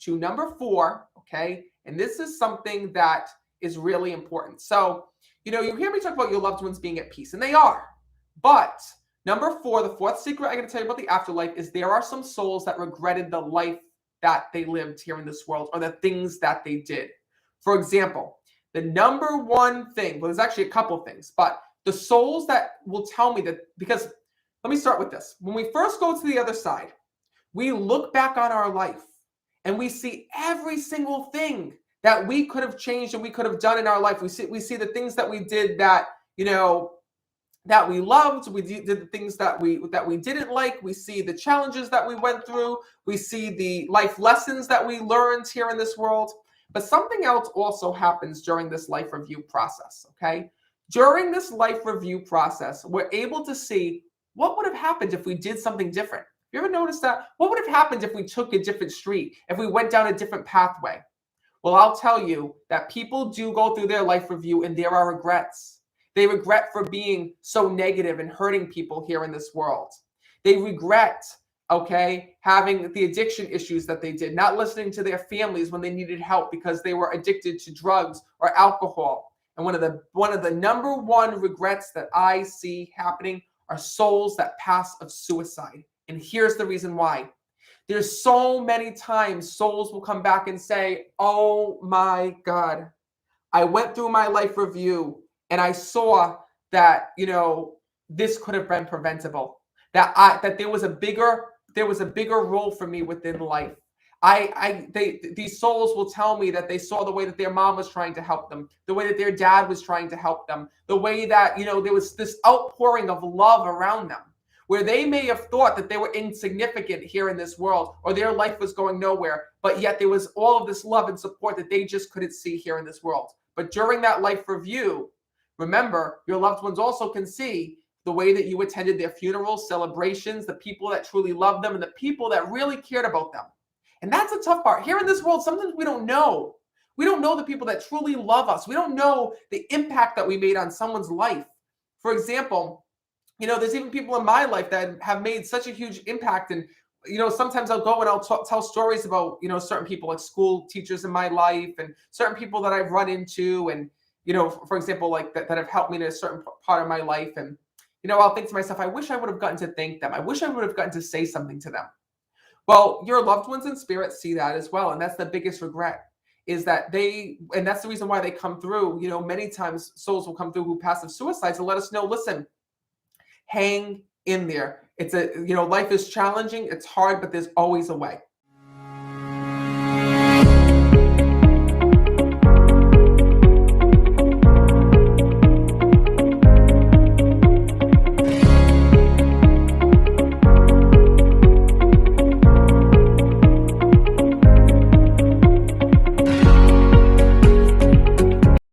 to number 4, okay? And this is something that is really important. So, you hear me talk about your loved ones being at peace, and they are. But number 4, the 4th secret I'm going to tell you about the afterlife is there are some souls that regretted the life that they lived here in this world or the things that they did. For example, the number 1 thing, well, there's actually a couple things, but the souls that will tell me that, because let me start with this. When we first go to the other side, we look back on our life and we see every single thing that we could have changed and we could have done in our life. We see the things that we did that, that we loved. We did the things that we didn't like. We see the challenges that we went through. We see the life lessons that we learned here in this world. But something else also happens during this life review process, okay? During this life review process, we're able to see what would have happened if we did something different. You ever notice that? What would have happened if we took a different street, if we went down a different pathway? Well, I'll tell you that people do go through their life review and there are regrets. They regret for being so negative and hurting people here in this world. They regret, okay, having the addiction issues that they did, not listening to their families when they needed help because they were addicted to drugs or alcohol. And one of the number 1 regrets that I see happening are souls that pass of suicide. And here's the reason why. There's so many times souls will come back and say, oh my God, I went through my life review and I saw that, this could have been preventable, that there was a bigger role for me within life. These souls will tell me that they saw the way that their mom was trying to help them, the way that their dad was trying to help them, the way that, there was this outpouring of love around them, where they may have thought that they were insignificant here in this world or their life was going nowhere, but yet there was all of this love and support that they just couldn't see here in this world. But during that life review, remember, your loved ones also can see the way that you attended their funerals, celebrations, the people that truly loved them, and the people that really cared about them. And that's a tough part. Here in this world, sometimes we don't know. We don't know the people that truly love us. We don't know the impact that we made on someone's life. For example, there's even people in my life that have made such a huge impact. And, sometimes I'll go and I'll tell stories about, certain people like school teachers in my life and certain people that I've run into and, for example, like that have helped me in a certain part of my life. And, I'll think to myself, I wish I would have gotten to thank them. I wish I would have gotten to say something to them. Well, your loved ones in spirit see that as well. And that's the biggest regret is that and that's the reason why they come through. Many times souls will come through who passive suicides and let us know, listen, hang in there. Life is challenging. It's hard, but there's always a way.